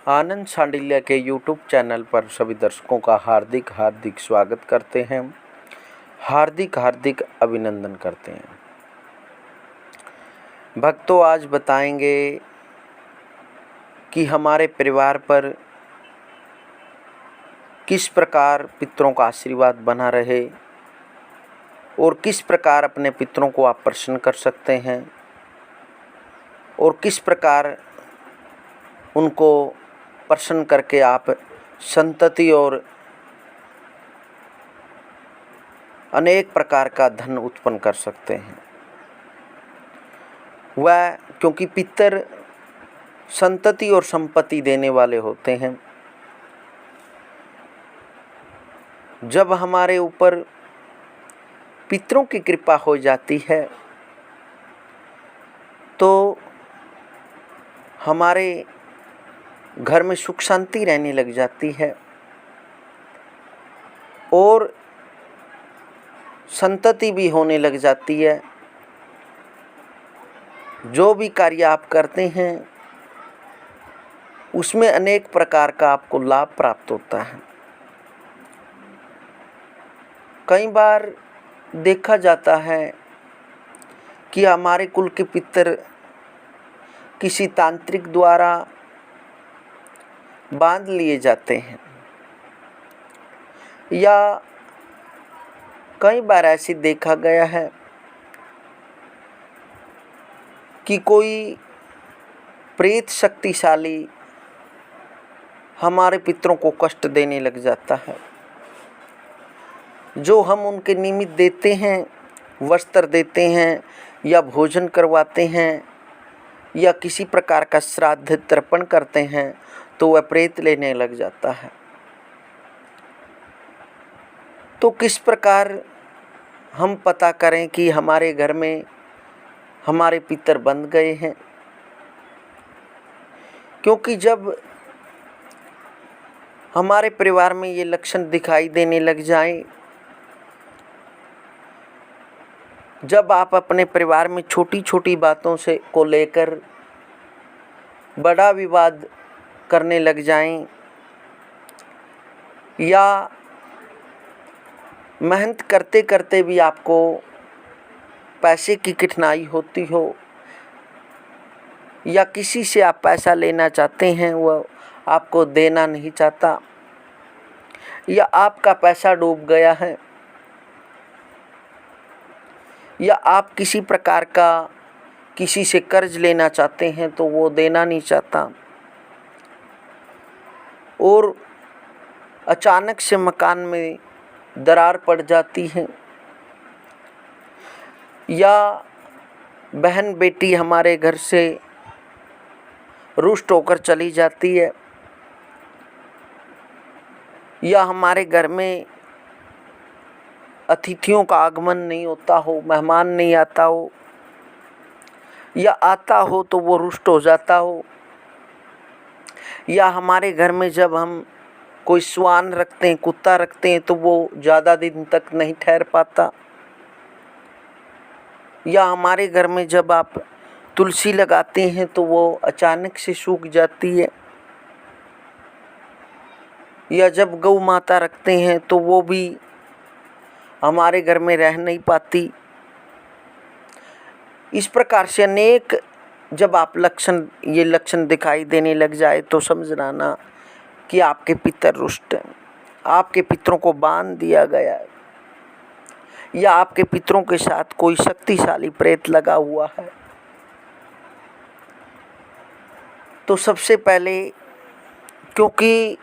आनंद सांडिल्य के YouTube channel पर सभी दर्शकों का हार्दिक हार्दिक स्वागत करते हैं, हार्दिक हार्दिक अभिनंदन करते हैं। भक्तों, आज बताएंगे कि हमारे परिवार पर किस प्रकार पितरों का आशीर्वाद बना रहे और किस प्रकार अपने पितरों को आप प्रसन्न कर सकते हैं और किस प्रकार उनको प्रसन्न करके आप संतति और अनेक प्रकार का धन उत्पन्न कर सकते हैं। वह क्योंकि पितर संतति और संपत्ति देने वाले होते हैं। जब हमारे ऊपर पितरों की कृपा हो जाती है तो हमारे घर में सुख शांति रहने लग जाती है और संतति भी होने लग जाती है। जो भी कार्य आप करते हैं उसमें अनेक प्रकार का आपको लाभ प्राप्त होता है। कई बार देखा जाता है कि हमारे कुल के पितर किसी तांत्रिक द्वारा बांध लिए जाते हैं या कई बार ऐसे देखा गया है कि कोई प्रेत शक्तिशाली हमारे पितरों को कष्ट देने लग जाता है। जो हम उनके निमित्त देते हैं, वस्त्र देते हैं या भोजन करवाते हैं या किसी प्रकार का श्राद्ध तर्पण करते हैं तो वह प्रेत लेने लग जाता है। तो किस प्रकार हम पता करें कि हमारे घर में हमारे पितर बंध गए हैं? क्योंकि जब हमारे परिवार में ये लक्षण दिखाई देने लग जाएं, जब आप अपने परिवार में छोटी छोटी बातों से को लेकर बड़ा विवाद करने लग जाएं या मेहनत करते करते भी आपको पैसे की कठिनाई होती हो या किसी से आप पैसा लेना चाहते हैं वह आपको देना नहीं चाहता या आपका पैसा डूब गया है या आप किसी प्रकार का किसी से कर्ज लेना चाहते हैं तो वो देना नहीं चाहता और अचानक से मकान में दरार पड़ जाती है या बहन बेटी हमारे घर से रुष्ट होकर चली जाती है या हमारे घर में अतिथियों का आगमन नहीं होता हो, मेहमान नहीं आता हो या आता हो तो वो रुष्ट हो जाता हो या हमारे घर में जब हम कोई श्वान रखते हैं, कुत्ता रखते हैं तो वो ज़्यादा दिन तक नहीं ठहर पाता या हमारे घर में जब आप तुलसी लगाते हैं तो वो अचानक से सूख जाती है या जब गौ माता रखते हैं तो वो भी हमारे घर में रह नहीं पाती। इस प्रकार से अनेक जब आप ये लक्षण दिखाई देने लग जाए तो समझना ना कि आपके पितर रुष्ट हैं, आपके पितरों को बांध दिया गया है या आपके पितरों के साथ कोई शक्तिशाली प्रेत लगा हुआ है। तो सबसे पहले क्योंकि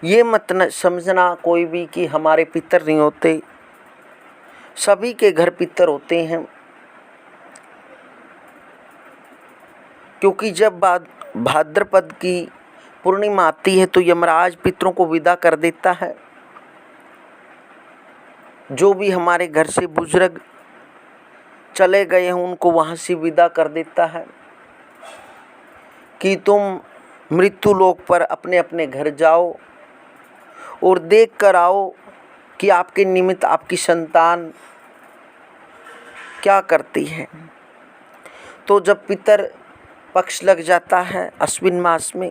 ये मत न समझना कोई भी कि हमारे पितर नहीं होते, सभी के घर पितर होते हैं। क्योंकि जब भाद्रपद की पूर्णिमा आती है तो यमराज पितरों को विदा कर देता है। जो भी हमारे घर से बुजुर्ग चले गए हैं उनको वहाँ से विदा कर देता है कि तुम मृत्यु लोक पर अपने अपने घर जाओ और देख कर आओ कि आपके निमित्त आपकी संतान क्या करती है। तो जब पितर पक्ष लग जाता है अश्विन मास में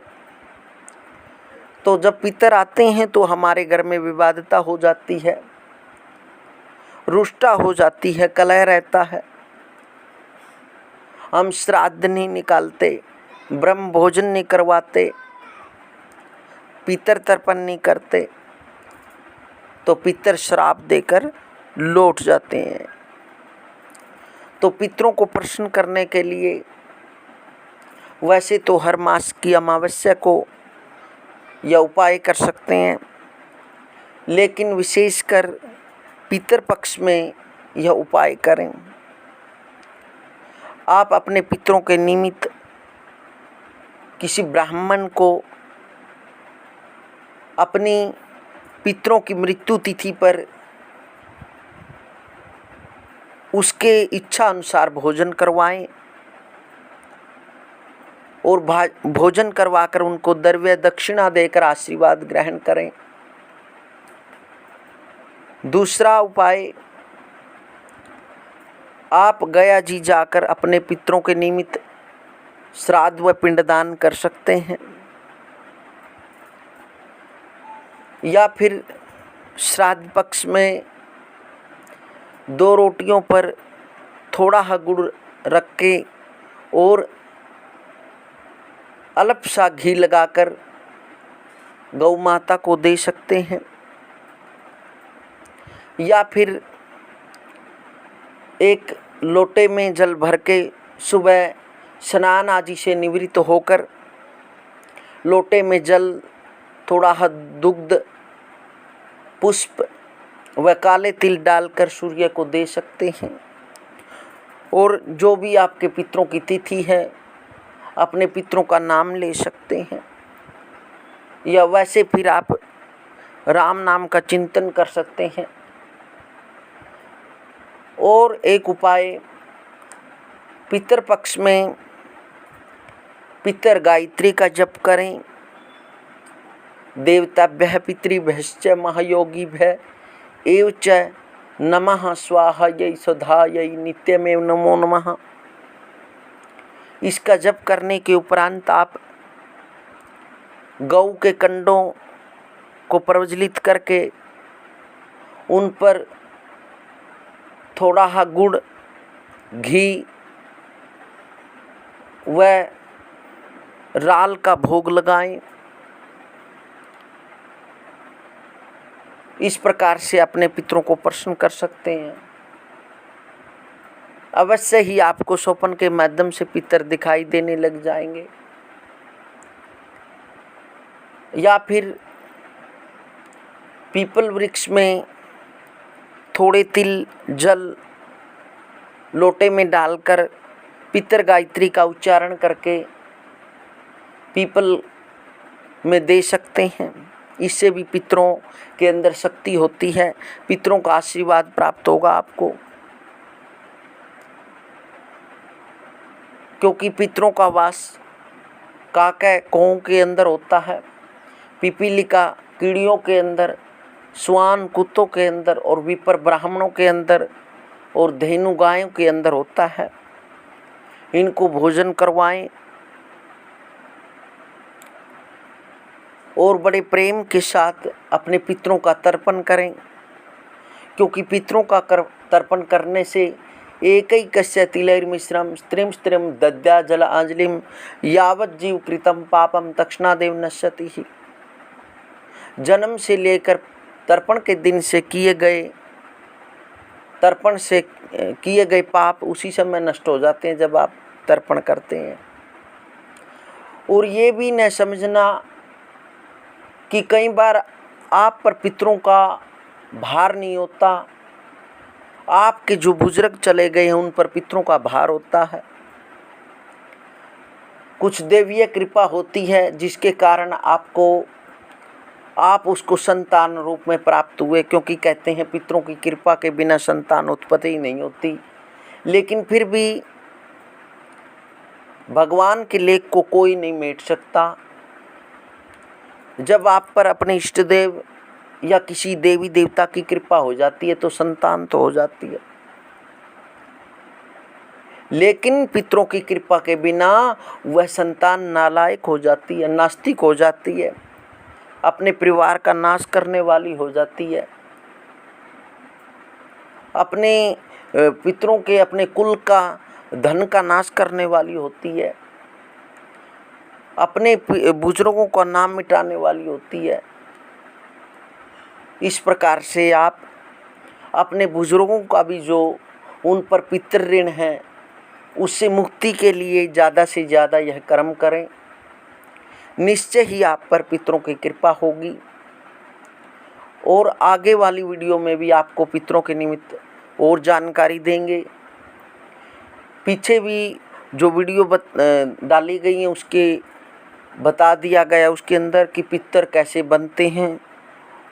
तो जब पितर आते हैं तो हमारे घर में विवादता हो जाती है, रुष्टा हो जाती है, कलह रहता है। हम श्राद्ध नहीं निकालते, ब्रह्म भोजन नहीं करवाते, पितर तर्पण नहीं करते, तो पितर श्राप देकर लौट जाते हैं। तो पितरों को प्रसन्न करने के लिए वैसे तो हर मास की अमावस्या को यह उपाय कर सकते हैं, लेकिन विशेषकर पितर पक्ष में यह उपाय करें। आप अपने पितरों के निमित्त किसी ब्राह्मण को अपनी पितरों की मृत्यु तिथि पर उसके इच्छा अनुसार भोजन करवाएं और भोजन करवाकर उनको द्रव्य दक्षिणा देकर आशीर्वाद ग्रहण करें। दूसरा उपाय, आप गया जी जाकर अपने पितरों के निमित्त श्राद्ध व पिंडदान कर सकते हैं, या फिर श्राद्ध पक्ष में 2 रोटियों पर थोड़ा हा गुड़ रख के और अल्प सा घी लगाकर गौ माता को दे सकते हैं, या फिर एक लोटे में जल भर के सुबह स्नान आदि से निवृत्त होकर लोटे में जल, थोड़ा हा दुग्ध, पुष्प व काले तिल डालकर सूर्य को दे सकते हैं। और जो भी आपके पितरों की तिथि है, अपने पितरों का नाम ले सकते हैं, या वैसे फिर आप राम नाम का चिंतन कर सकते हैं। और एक उपाय, पितर पक्ष में पितर गायत्री का जप करें। देवताभ्यः पितृभ्यश्च महायोगिभ्यः एव च नमः स्वाहायै सदायै नित्यमेव नमो नमः। इसका जप करने के उपरांत आप गौ के कंडों को प्रज्वलित करके उन पर थोड़ा हा गुड़, घी व राल का भोग लगाएं। इस प्रकार से अपने पितरों को प्रसन्न कर सकते हैं। अवश्य ही आपको स्वप्न के माध्यम से पितर दिखाई देने लग जाएंगे। या फिर पीपल वृक्ष में थोड़े तिल जल लोटे में डालकर पितर गायत्री का उच्चारण करके पीपल में दे सकते हैं। इससे भी पितरों के अंदर शक्ति होती है, पितरों का आशीर्वाद प्राप्त होगा आपको। क्योंकि पितरों का वास काका कौओं के अंदर होता है, पिपीलिका कीड़ियों के अंदर, स्वान कुत्तों के अंदर और विपर ब्राह्मणों के अंदर और धेनु गायों के अंदर होता है। इनको भोजन करवाएं और बड़े प्रेम के साथ अपने पितरों का तर्पण करें। क्योंकि पितरों का तर्पण करने से एकैकस्य तिलैर्मिश्रं स्त्रीं स्त्रीं दद्या जल अंजलिं यावत् जीव कृतं पापम तक्षणादेव नश्यति। जन्म से लेकर तर्पण के दिन से किए गए तर्पण से किए गए पाप उसी समय नष्ट हो जाते हैं जब आप तर्पण करते हैं। और ये भी न समझना कि कई बार आप पर पितरों का भार नहीं होता, आपके जो बुजुर्ग चले गए हैं उन पर पितरों का भार होता है। कुछ देवीय कृपा होती है जिसके कारण आप उसको संतान रूप में प्राप्त हुए। क्योंकि कहते हैं पितरों की कृपा के बिना संतान उत्पत्ति ही नहीं होती। लेकिन फिर भी भगवान के लेख को कोई नहीं मेट सकता। जब आप पर अपने इष्ट देव या किसी देवी देवता की कृपा हो जाती है तो संतान तो हो जाती है। लेकिन पितरों की कृपा के बिना वह संतान नालायक हो जाती है, नास्तिक हो जाती है। अपने परिवार का नाश करने वाली हो जाती है, अपने पितरों के, अपने कुल का, धन का नाश करने वाली होती है, अपने बुजुर्गों का नाम मिटाने वाली होती है। इस प्रकार से आप अपने बुजुर्गों का भी जो उन पर पितृ ऋण है उससे मुक्ति के लिए ज़्यादा से ज़्यादा यह कर्म करें। निश्चय ही आप पर पितरों की कृपा होगी। और आगे वाली वीडियो में भी आपको पितरों के निमित्त और जानकारी देंगे। पीछे भी जो वीडियो डाली गई हैं उसके बता दिया गया उसके अंदर कि पितर कैसे बनते हैं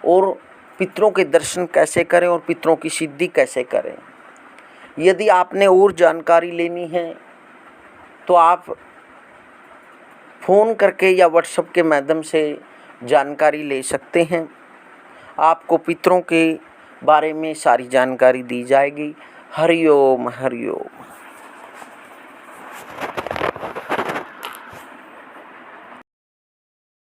और पितरों के दर्शन कैसे करें और पितरों की सिद्धि कैसे करें। यदि आपने और जानकारी लेनी है तो आप फ़ोन करके या व्हाट्सएप के माध्यम से जानकारी ले सकते हैं। आपको पितरों के बारे में सारी जानकारी दी जाएगी। हरि ओम हरि ओम।